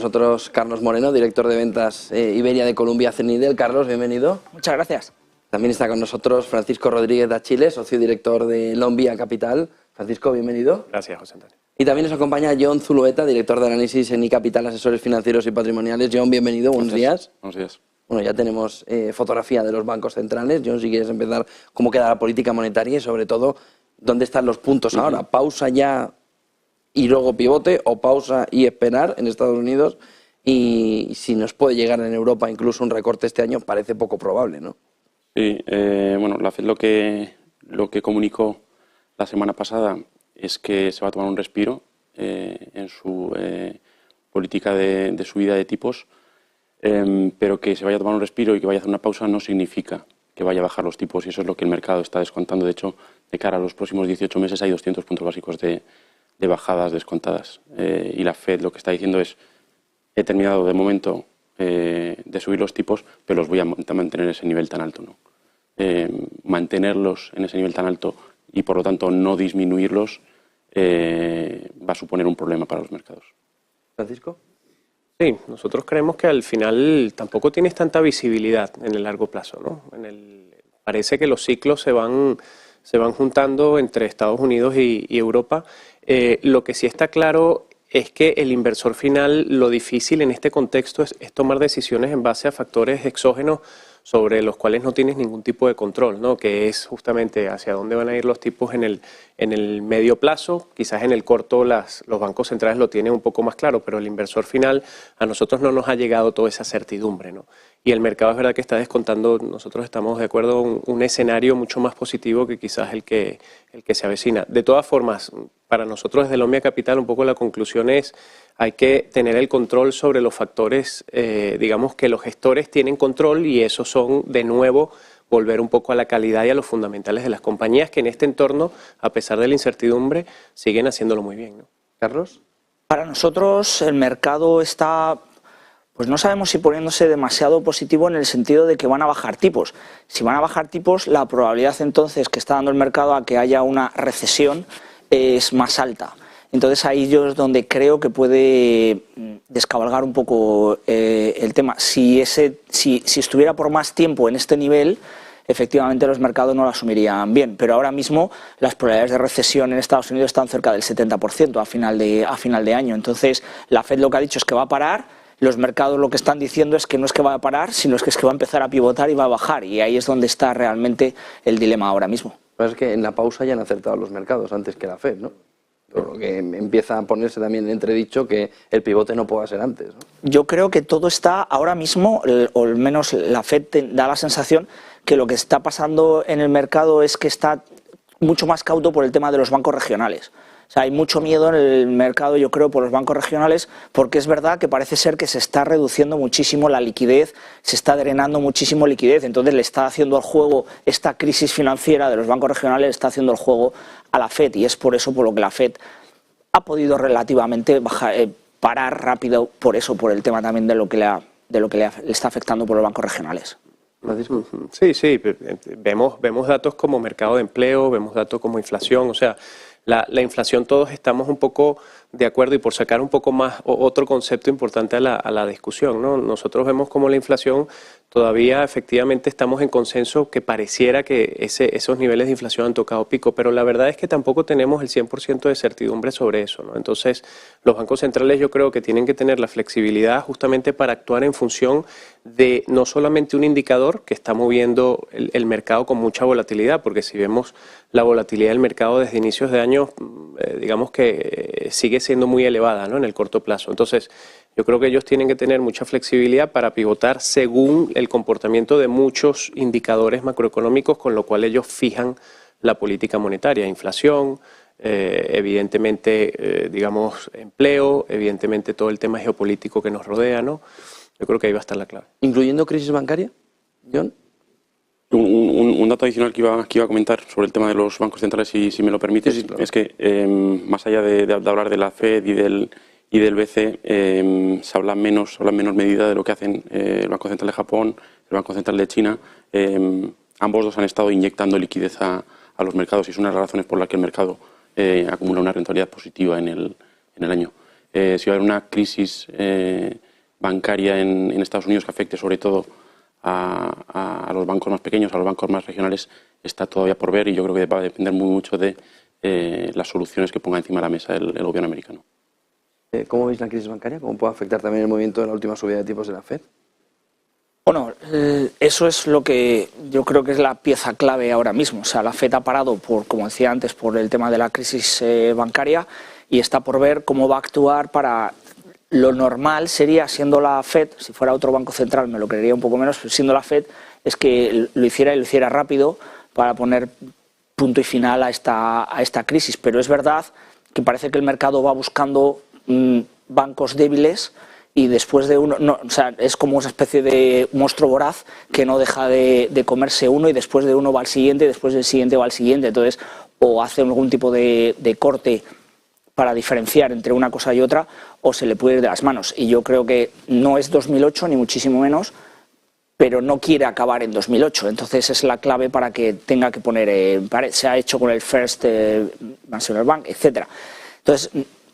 Nosotros, Carlos Moreno, director de ventas Iberia de Columbia CENIDEL. Carlos, bienvenido. Muchas gracias. También está con nosotros Francisco Rodríguez da Chile, socio director de Lombia Capital. Francisco, bienvenido. Gracias, José Antonio. Y también nos acompaña John Zulueta, director de análisis en iCapital, asesores financieros y patrimoniales. John, bienvenido, buenos días. Buenos días. Bueno, ya tenemos fotografía de los bancos centrales. John, si quieres empezar, ¿cómo queda la política monetaria y sobre todo, dónde están los puntos ahora? ¿Pausa ya y luego pivote o pausa y esperar en Estados Unidos? Y si nos puede llegar en Europa incluso un recorte este año, parece poco probable, ¿no? Sí, bueno, la FED lo que comunicó la semana pasada es que se va a tomar un respiro en su política de subida de tipos, pero que se vaya a tomar un respiro y que vaya a hacer una pausa no significa que vaya a bajar los tipos, y eso es lo que el mercado está descontando. De hecho, de cara a los próximos 18 meses hay 200 puntos básicos de bajadas descontadas, y la FED lo que está diciendo es: he terminado de momento de subir los tipos, pero los voy a mantener en ese nivel tan alto, ¿no? Mantenerlos en ese nivel tan alto y por lo tanto no disminuirlos va a suponer un problema para los mercados. Francisco. Sí, nosotros creemos que al final tampoco tienes tanta visibilidad en el largo plazo, ¿no? Parece que los ciclos se van juntando entre Estados Unidos y Europa. Lo que sí está claro es que el inversor final, lo difícil en este contexto es tomar decisiones en base a factores exógenos sobre los cuales no tienes ningún tipo de control, ¿no? Que es justamente hacia dónde van a ir los tipos en el medio plazo. Quizás en el corto los bancos centrales lo tienen un poco más claro, pero el inversor final, a nosotros no nos ha llegado toda esa certidumbre, ¿no? Y el mercado es verdad que está descontando, nosotros estamos de acuerdo, un escenario mucho más positivo que quizás el que se avecina. De todas formas, para nosotros desde Lombia Capital un poco la conclusión es: hay que tener el control sobre los factores, digamos que los gestores tienen control, y esos son, de nuevo, volver un poco a la calidad y a los fundamentales de las compañías que en este entorno, a pesar de la incertidumbre, siguen haciéndolo muy bien, ¿no? Carlos. Para nosotros el mercado está, pues no sabemos si poniéndose demasiado positivo en el sentido de que van a bajar tipos. Si van a bajar tipos, la probabilidad entonces que está dando el mercado a que haya una recesión es más alta. Entonces ahí yo es donde creo que puede descabalgar un poco el tema. Si estuviera por más tiempo en este nivel, efectivamente los mercados no lo asumirían bien. Pero ahora mismo las probabilidades de recesión en Estados Unidos están cerca del 70% a final de año. Entonces la FED lo que ha dicho es que va a parar. Los mercados lo que están diciendo es que no es que va a parar, sino es que va a empezar a pivotar y va a bajar. Y ahí es donde está realmente el dilema ahora mismo. Pero es que en la pausa ya han acertado los mercados antes que la FED, ¿no? Lo que empieza a ponerse también en entredicho que el pivote no pueda ser antes, ¿no? Yo creo que todo está ahora mismo, o al menos la FED da la sensación que lo que está pasando en el mercado es que está mucho más cauto por el tema de los bancos regionales. O sea, hay mucho miedo en el mercado, yo creo, por los bancos regionales, porque es verdad que parece ser que se está reduciendo muchísimo la liquidez, se está drenando muchísimo liquidez, entonces le está haciendo el juego, esta crisis financiera de los bancos regionales le está haciendo el juego a la FED, y es por eso por lo que la FED ha podido relativamente parar rápido, por el tema también de lo que le está afectando por los bancos regionales. Francisco. Sí, vemos datos como mercado de empleo, vemos datos como inflación, o sea, la inflación todos estamos un poco de acuerdo, y por sacar un poco más otro concepto importante a la discusión, ¿no? Nosotros vemos como la inflación todavía efectivamente estamos en consenso que pareciera que esos niveles de inflación han tocado pico, pero la verdad es que tampoco tenemos el 100% de certidumbre sobre eso, ¿no? Entonces, los bancos centrales yo creo que tienen que tener la flexibilidad justamente para actuar en función de no solamente un indicador que está moviendo el mercado con mucha volatilidad, porque si vemos la volatilidad del mercado desde inicios de año, digamos que sigue siendo muy elevada, ¿no? En el corto plazo. Entonces, yo creo que ellos tienen que tener mucha flexibilidad para pivotar según el comportamiento de muchos indicadores macroeconómicos, con lo cual ellos fijan la política monetaria, inflación, evidentemente, digamos, empleo, evidentemente todo el tema geopolítico que nos rodea, ¿no? Yo creo que ahí va a estar la clave. ¿Incluyendo crisis bancaria, John? Un dato adicional que iba a comentar sobre el tema de los bancos centrales, si me lo permites, sí, claro. Es que más allá de hablar de la FED y del BCE, se habla menos medida de lo que hacen el Banco Central de Japón, el Banco Central de China. Ambos dos han estado inyectando liquidez a los mercados, y es una de las razones por las que el mercado acumula una rentabilidad positiva en el año. si va a haber una crisis bancaria en Estados Unidos que afecte sobre todo a los bancos más pequeños, a los bancos más regionales, está todavía por ver, y yo creo que va a depender muy mucho de las soluciones que ponga encima de la mesa el gobierno americano. ¿Cómo veis la crisis bancaria? ¿Cómo puede afectar también el movimiento de la última subida de tipos de la FED? Bueno, eso es lo que yo creo que es la pieza clave ahora mismo. O sea, la FED ha parado, como decía antes, por el tema de la crisis bancaria, y está por ver cómo va a actuar para... Lo normal sería, siendo la FED, si fuera otro banco central me lo creería un poco menos, pero siendo la FED, es que lo hiciera y lo hiciera rápido para poner punto y final a esta crisis. Pero es verdad que parece que el mercado va buscando bancos débiles, y después de uno, no, o sea, es como una especie de monstruo voraz que no deja de comerse uno, y después de uno va al siguiente, y después del siguiente va al siguiente. Entonces, o hace algún tipo de corte para diferenciar entre una cosa y otra, o se le puede ir de las manos. Y yo creo que no es 2008, ni muchísimo menos, pero no quiere acabar en 2008. Entonces es la clave para que tenga que poner, se ha hecho con el First National Bank, etc. Entonces,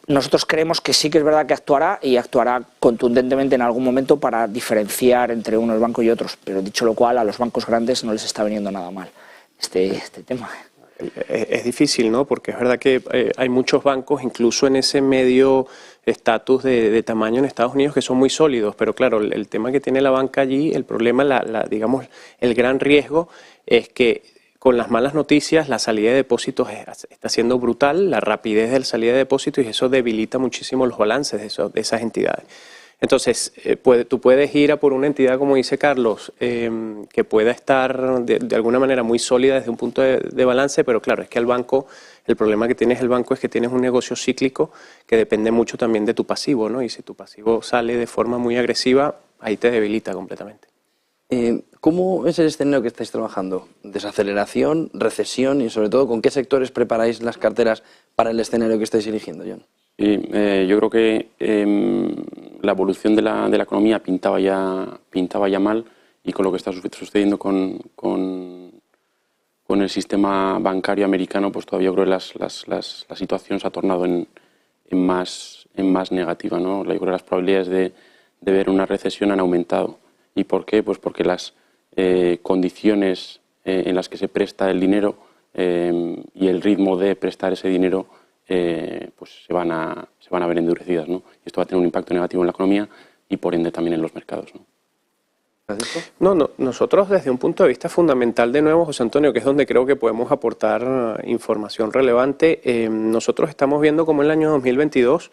nosotros creemos que sí que es verdad que actuará, y actuará contundentemente en algún momento para diferenciar entre unos bancos y otros. Pero dicho lo cual, a los bancos grandes no les está viniendo nada mal este tema. Es difícil, ¿no? Porque es verdad que hay muchos bancos, incluso en ese medio estatus de tamaño en Estados Unidos, que son muy sólidos. Pero claro, el tema que tiene la banca allí, el problema, digamos, el gran riesgo es que con las malas noticias la salida de depósitos está siendo brutal, la rapidez de la salida de depósitos, y eso debilita muchísimo los balances de esas entidades. Entonces, tú puedes ir a por una entidad, como dice Carlos, que pueda estar de alguna manera muy sólida desde un punto de balance, pero claro, es que el problema que tienes el banco es que tienes un negocio cíclico que depende mucho también de tu pasivo, ¿no? Y si tu pasivo sale de forma muy agresiva, ahí te debilita completamente. ¿Cómo es el escenario que estáis trabajando? ¿Desaceleración, recesión, y sobre todo con qué sectores preparáis las carteras para el escenario que estáis eligiendo, John? Sí, yo creo que la evolución de la economía pintaba ya mal, y con lo que está sucediendo con el sistema bancario americano, pues todavía creo que la situación se ha tornado en más negativa, ¿no? Yo creo que las probabilidades de ver una recesión han aumentado. ¿Y por qué? Pues porque las condiciones en las que se presta el dinero y el ritmo de prestar ese dinero pues se van a ver endurecidas, ¿no? Y esto va a tener un impacto negativo en la economía y por ende también en los mercados, ¿no? No, nosotros desde un punto de vista fundamental, de nuevo, José Antonio, que es donde creo que podemos aportar información relevante, nosotros estamos viendo cómo el año 2022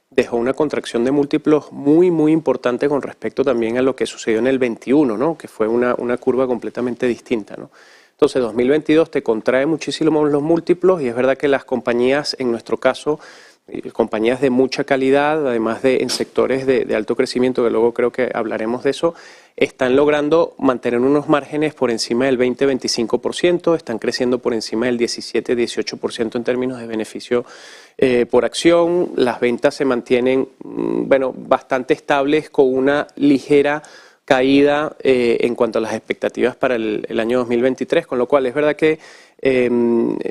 dejó una contracción de múltiplos muy, muy importante con respecto también a lo que sucedió en el 21, ¿no? Que fue una curva completamente distinta, ¿no? Entonces, 2022 te contrae muchísimo los múltiplos, y es verdad que las compañías, en nuestro caso, compañías de mucha calidad, además en sectores de alto crecimiento, que luego creo que hablaremos de eso, están logrando mantener unos márgenes por encima del 20-25%, están creciendo por encima del 17-18% en términos de beneficio por acción. Las ventas se mantienen bastante estables, con una ligera caída en cuanto a las expectativas para el año 2023, con lo cual es verdad que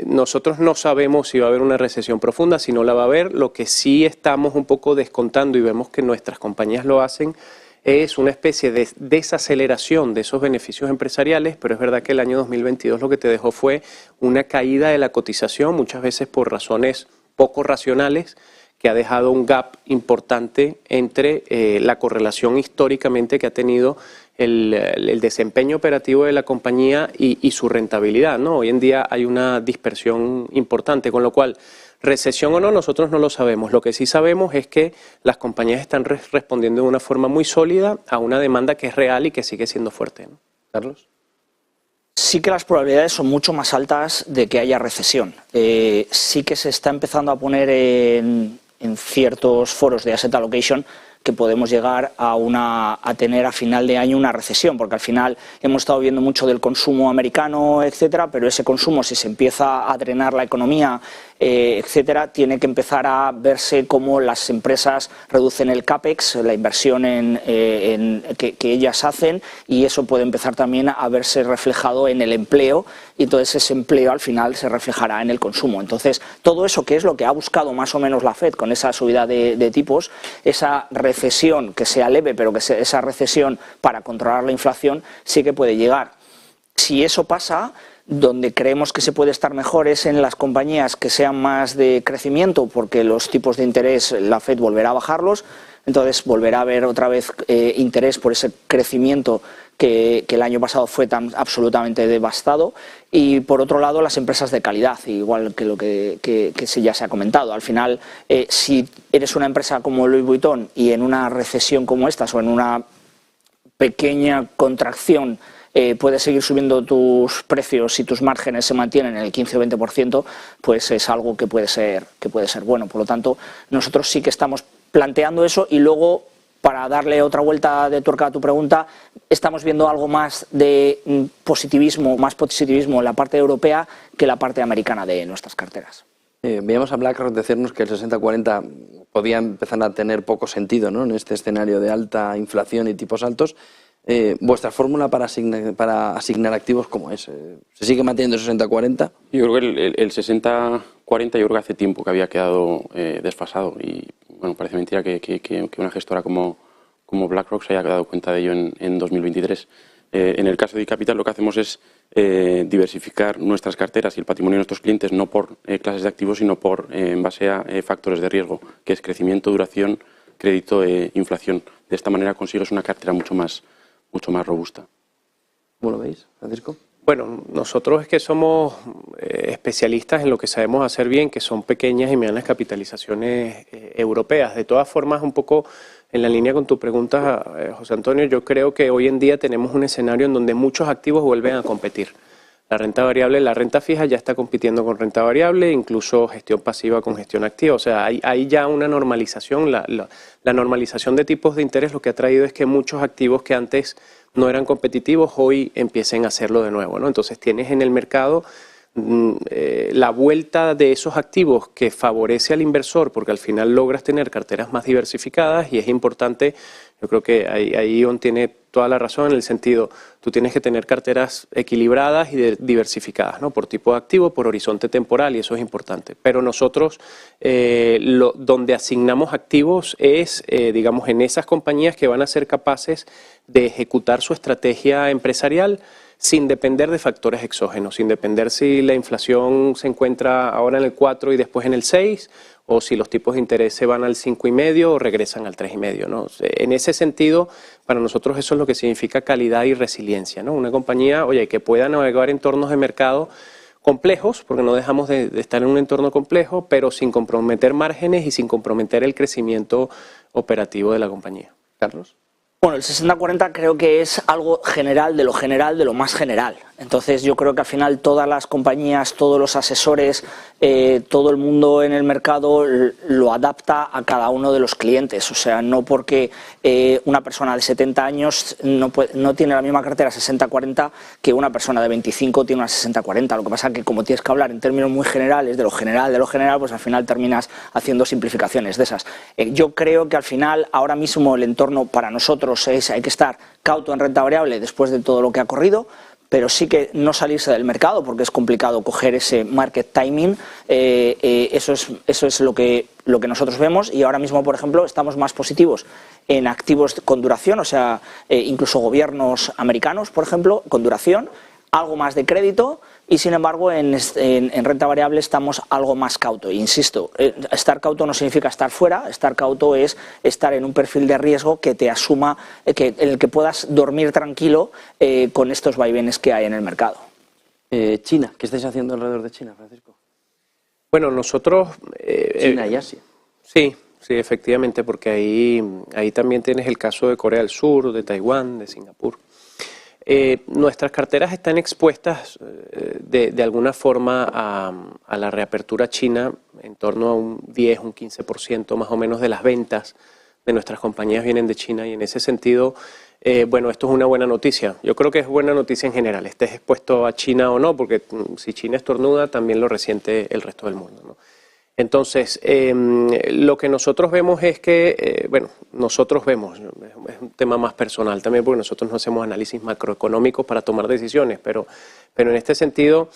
nosotros no sabemos si va a haber una recesión profunda, si no la va a haber. Lo que sí estamos un poco descontando, y vemos que nuestras compañías lo hacen, es una especie de desaceleración de esos beneficios empresariales, pero es verdad que el año 2022 lo que te dejó fue una caída de la cotización, muchas veces por razones poco racionales, que ha dejado un gap importante entre la correlación históricamente que ha tenido el desempeño operativo de la compañía y su rentabilidad, ¿no? Hoy en día hay una dispersión importante, con lo cual, recesión o no, nosotros no lo sabemos. Lo que sí sabemos es que las compañías están respondiendo de una forma muy sólida a una demanda que es real y que sigue siendo fuerte, ¿no? Carlos. Sí que las probabilidades son mucho más altas de que haya recesión. Sí que se está empezando a poner en ciertos foros de asset allocation que podemos llegar a tener a final de año una recesión, porque al final hemos estado viendo mucho del consumo americano, etcétera, pero ese consumo, si se empieza a drenar la economía, etcétera, tiene que empezar a verse cómo las empresas reducen el CAPEX, la inversión que ellas hacen, y eso puede empezar también a verse reflejado en el empleo, y entonces ese empleo al final se reflejará en el consumo. Entonces, todo eso, que es lo que ha buscado más o menos la FED con esa subida de tipos, esa recesión que sea leve, pero que esa recesión para controlar la inflación sí que puede llegar. Si eso pasa, donde creemos que se puede estar mejor es en las compañías que sean más de crecimiento, porque los tipos de interés la FED volverá a bajarlos, entonces volverá a haber otra vez interés por ese crecimiento que el año pasado fue tan absolutamente devastado. Y por otro lado, las empresas de calidad, igual que lo que ya se ha comentado. Al final, si eres una empresa como Louis Vuitton y en una recesión como esta o en una pequeña contracción puedes seguir subiendo tus precios y tus márgenes se mantienen en el 15 o 20%, pues es algo que puede ser bueno. Por lo tanto, nosotros sí que estamos planteando eso, y luego, para darle otra vuelta de tuerca a tu pregunta, estamos viendo algo más de positivismo en la parte europea que la parte americana de nuestras carteras. Veíamos a BlackRock decirnos que el 60-40 podía empezar a tener poco sentido, ¿no?, en este escenario de alta inflación y tipos altos. ¿Vuestra fórmula para asignar activos cómo es? ¿Se sigue manteniendo el 60-40? Yo creo que el 60-40 yo creo que hace tiempo que había quedado desfasado, y bueno, parece mentira que una gestora como BlackRock se haya dado cuenta de ello en 2023. En el caso de iCapital lo que hacemos es diversificar nuestras carteras y el patrimonio de nuestros clientes, no por clases de activos, sino en base a factores de riesgo, que es crecimiento, duración, crédito e inflación. De esta manera consigues una cartera mucho más robusta. ¿Cómo lo veis, Francisco? Bueno, nosotros es que somos especialistas en lo que sabemos hacer bien, que son pequeñas y medianas capitalizaciones europeas. De todas formas, un poco en la línea con tu pregunta, José Antonio, yo creo que hoy en día tenemos un escenario en donde muchos activos vuelven a competir. La renta variable, la renta fija ya está compitiendo con renta variable, incluso gestión pasiva con gestión activa. O sea, hay ya una normalización. La normalización de tipos de interés lo que ha traído es que muchos activos que antes no eran competitivos hoy empiecen a hacerlo de nuevo, ¿no? Entonces tienes en el mercado la vuelta de esos activos que favorece al inversor, porque al final logras tener carteras más diversificadas, y es importante. Yo creo que ahí Ion tiene toda la razón en el sentido, tú tienes que tener carteras equilibradas y diversificadas, ¿no?, por tipo de activo, por horizonte temporal, y eso es importante. Pero nosotros donde asignamos activos es, digamos, en esas compañías que van a ser capaces de ejecutar su estrategia empresarial sin depender de factores exógenos, sin depender si la inflación se encuentra ahora en el 4 y después en el 6, o si los tipos de interés se van al 5,5 o regresan al 3,5, ¿no? En ese sentido, para nosotros eso es lo que significa calidad y resiliencia, ¿no? Una compañía, oye, que pueda navegar entornos de mercado complejos, porque no dejamos de estar en un entorno complejo, pero sin comprometer márgenes y sin comprometer el crecimiento operativo de la compañía. Carlos. Bueno, el 60-40 creo que es algo general, de lo más general. Entonces yo creo que al final todas las compañías, todos los asesores, todo el mundo en el mercado lo adapta a cada uno de los clientes. O sea, no porque una persona de 70 años no tiene la misma cartera 60-40 que una persona de 25 tiene una 60-40. Lo que pasa es que como tienes que hablar en términos muy generales, de lo general, pues al final terminas haciendo simplificaciones de esas. Yo creo que al final, ahora mismo el entorno para nosotros hay que estar cauto en renta variable después de todo lo que ha corrido, pero sí que no salirse del mercado, porque es complicado coger ese market timing. Eso es lo que nosotros vemos, y ahora mismo, por ejemplo, estamos más positivos en activos con duración, o sea, incluso gobiernos americanos, por ejemplo, con duración, algo más de crédito, y sin embargo en renta variable estamos algo más cauto. Insisto, estar cauto no significa estar fuera, estar cauto es estar en un perfil de riesgo que te asuma, en el que puedas dormir tranquilo con estos vaivenes que hay en el mercado. China, ¿qué estáis haciendo alrededor de China, Francisco? Bueno, nosotros... China y Asia. Sí, efectivamente, porque ahí también tienes el caso de Corea del Sur, de Taiwán, de Singapur. Nuestras carteras están expuestas de alguna forma a la reapertura china, en torno a un 10, un 15% más o menos de las ventas de nuestras compañías vienen de China y en ese sentido, bueno, esto es una buena noticia. Yo creo que es buena noticia en general, estés expuesto a China o no, porque si China estornuda también lo resiente el resto del mundo, ¿no? Entonces, lo que nosotros vemos es que, bueno, nosotros vemos, es un tema más personal también porque nosotros no hacemos análisis macroeconómicos para tomar decisiones, pero en este sentido,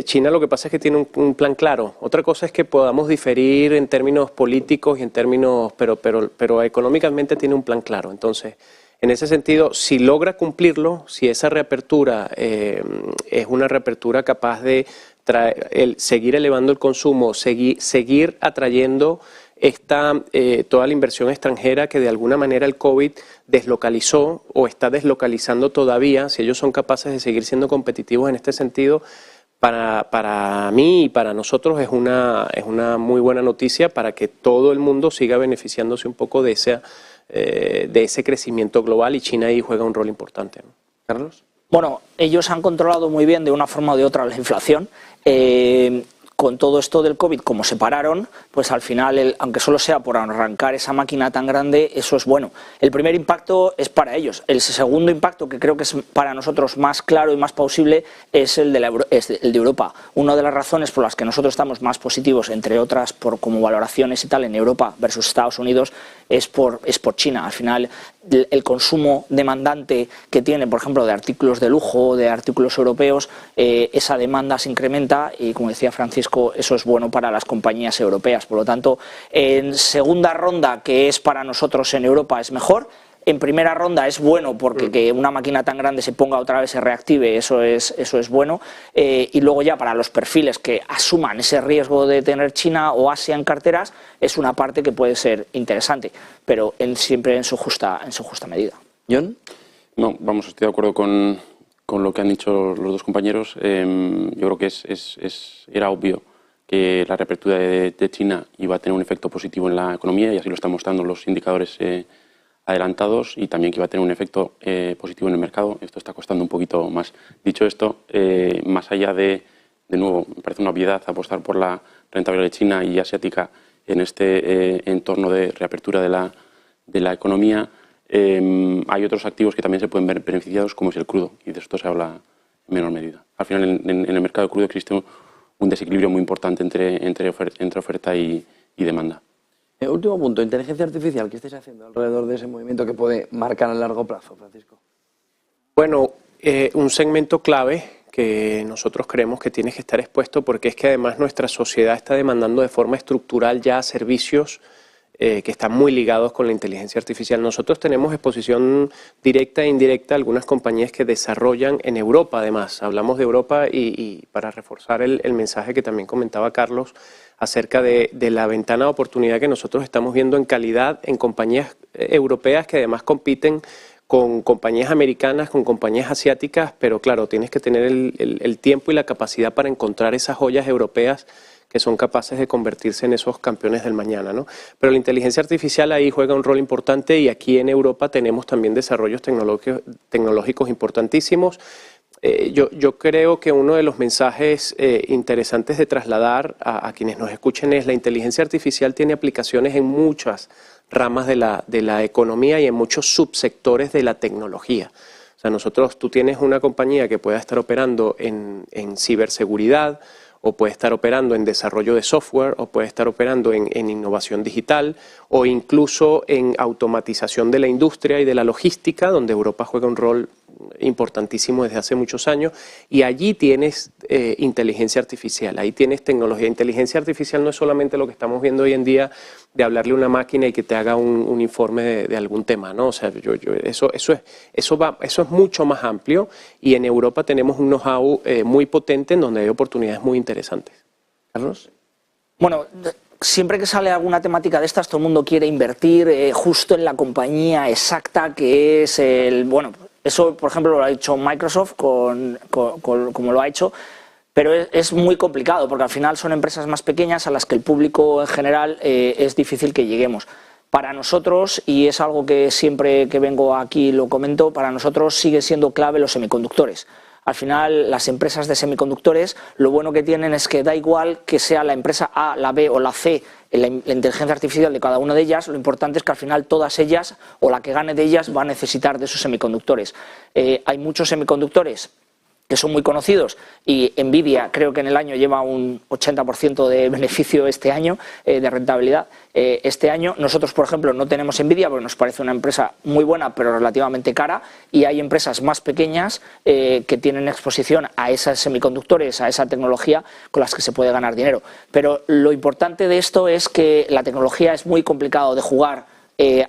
China lo que pasa es que tiene un plan claro. Otra cosa es que podamos diferir en términos políticos y en términos, pero económicamente tiene un plan claro. Entonces, en ese sentido, si logra cumplirlo, si esa reapertura es una reapertura capaz de seguir elevando el consumo, seguir atrayendo toda la inversión extranjera que de alguna manera el COVID deslocalizó o está deslocalizando todavía, si ellos son capaces de seguir siendo competitivos en este sentido, para mí y para nosotros es una muy buena noticia para que todo el mundo siga beneficiándose un poco de ese crecimiento global y China ahí juega un rol importante, ¿no? Carlos. Bueno, ellos han controlado muy bien de una forma o de otra la inflación. Con todo esto del COVID, como se pararon, pues al final, aunque solo sea por arrancar esa máquina tan grande, eso es bueno. El primer impacto es para ellos. El segundo impacto, que creo que es para nosotros más claro y más plausible, es el de Europa. Una de las razones por las que nosotros estamos más positivos, entre otras por como valoraciones y tal, en Europa versus Estados Unidos, es por China. Al final, el consumo demandante que tiene, por ejemplo, de artículos de lujo, de artículos europeos, esa demanda se incrementa y, como decía Francisco, eso es bueno para las compañías europeas. Por lo tanto, en segunda ronda, que es para nosotros en Europa, es mejor. En primera ronda es bueno porque que una máquina tan grande se ponga otra vez, se reactive, eso es bueno. Y luego ya para los perfiles que asuman ese riesgo de tener China o Asia en carteras, es una parte que puede ser interesante, pero siempre en su justa medida. ¿John? No, vamos, estoy de acuerdo con lo que han dicho los dos compañeros. Yo creo que era obvio que la reapertura de China iba a tener un efecto positivo en la economía y así lo están mostrando los indicadores adelantados y también que iba a tener un efecto positivo en el mercado. Esto está costando un poquito más. Dicho esto, más allá de nuevo, me parece una obviedad apostar por la rentabilidad China y asiática en este entorno de reapertura de la economía. Hay otros activos que también se pueden ver beneficiados, como es el crudo, y de esto se habla en menor medida. Al final, en el mercado de crudo existe un desequilibrio muy importante entre oferta y demanda. Último punto, inteligencia artificial, ¿qué estáis haciendo alrededor de ese movimiento que puede marcar a largo plazo, Francisco? Bueno, un segmento clave que nosotros creemos que tiene que estar expuesto porque es que además nuestra sociedad está demandando de forma estructural ya servicios que están muy ligados con la inteligencia artificial. Nosotros tenemos exposición directa e indirecta a algunas compañías que desarrollan en Europa, además. Hablamos de Europa y para reforzar el mensaje que también comentaba Carlos acerca de la ventana de oportunidad que nosotros estamos viendo en calidad en compañías europeas que además compiten con compañías americanas, con compañías asiáticas, pero claro, tienes que tener el tiempo y la capacidad para encontrar esas joyas europeas que son capaces de convertirse en esos campeones del mañana, ¿no? Pero la inteligencia artificial ahí juega un rol importante y aquí en Europa tenemos también desarrollos tecnológicos importantísimos. Yo creo que uno de los mensajes interesantes de trasladar a quienes nos escuchen es la inteligencia artificial tiene aplicaciones en muchas ramas de la economía y en muchos subsectores de la tecnología. O sea, tú tienes una compañía que pueda estar operando en ciberseguridad, o puede estar operando en desarrollo de software, o puede estar operando en innovación digital, o incluso en automatización de la industria y de la logística, donde Europa juega un rol importantísimo desde hace muchos años, y allí tienes inteligencia artificial, ahí tienes tecnología. Inteligencia artificial no es solamente lo que estamos viendo hoy en día de hablarle a una máquina y que te haga un informe de algún tema, ¿no? O sea, eso es mucho más amplio y en Europa tenemos un know-how muy potente en donde hay oportunidades muy interesantes. Carlos. Bueno, siempre que sale alguna temática de estas, todo el mundo quiere invertir justo en la compañía exacta que es bueno, eso, por ejemplo, lo ha hecho Microsoft como lo ha hecho, pero es muy complicado porque al final son empresas más pequeñas a las que el público en general es difícil que lleguemos. Para nosotros, y es algo que siempre que vengo aquí lo comento, para nosotros sigue siendo clave los semiconductores. Al final, las empresas de semiconductores, lo bueno que tienen es que da igual que sea la empresa A, la B o la C la inteligencia artificial de cada una de ellas, lo importante es que al final todas ellas, o la que gane de ellas, va a necesitar de esos semiconductores. Hay muchos semiconductores que son muy conocidos, y Nvidia creo que en el año lleva un 80% de beneficio este año, de rentabilidad este año. Nosotros, por ejemplo, no tenemos Nvidia porque nos parece una empresa muy buena pero relativamente cara, y hay empresas más pequeñas que tienen exposición a esos semiconductores, a esa tecnología con las que se puede ganar dinero. Pero lo importante de esto es que la tecnología es muy complicado de jugar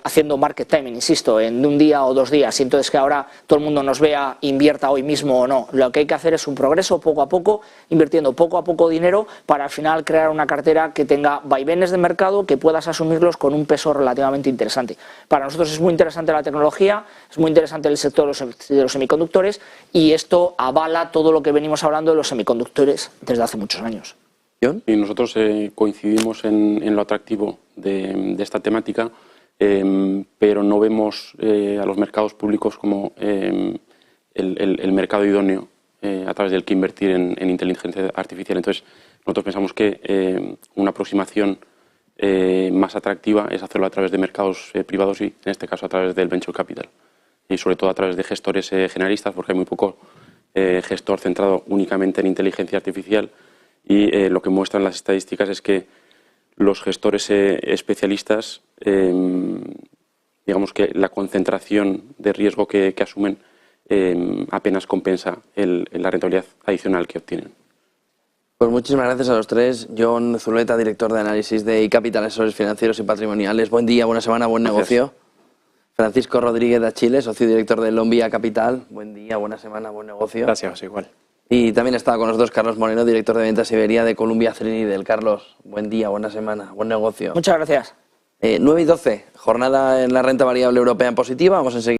haciendo market timing, insisto, en un día o 2 días, y entonces que ahora todo el mundo nos vea, invierta hoy mismo o no. Lo que hay que hacer es un progreso poco a poco, invirtiendo poco a poco dinero para al final crear una cartera que tenga vaivenes de mercado, que puedas asumirlos con un peso relativamente interesante. Para nosotros es muy interesante la tecnología, es muy interesante el sector de los semiconductores, y esto avala todo lo que venimos hablando de los semiconductores desde hace muchos años. ¿John? Y nosotros coincidimos en lo atractivo de esta temática, pero no vemos a los mercados públicos como el mercado idóneo a través del que invertir en inteligencia artificial. Entonces, nosotros pensamos que una aproximación más atractiva es hacerlo a través de mercados privados, y en este caso a través del venture capital, y sobre todo a través de gestores generalistas, porque hay muy poco gestor centrado únicamente en inteligencia artificial, y lo que muestran las estadísticas es que los gestores especialistas, digamos que la concentración de riesgo que asumen apenas compensa la rentabilidad adicional que obtienen. Pues muchísimas gracias a los tres. John Zuleta, director de análisis de iCapital, asesores financieros y patrimoniales. Buen día, buena semana, buen negocio. Francisco Rodríguez de Chile, socio y director de Lombia Capital. Buen día, buena semana, buen negocio. Gracias, igual. Y también estaba con nosotros Carlos Moreno, director de ventas Iberia de Columbia Threadneedle. Carlos, buen día, buena semana, buen negocio. Muchas gracias. 9:12, jornada en la renta variable europea en positiva. Vamos enseguida.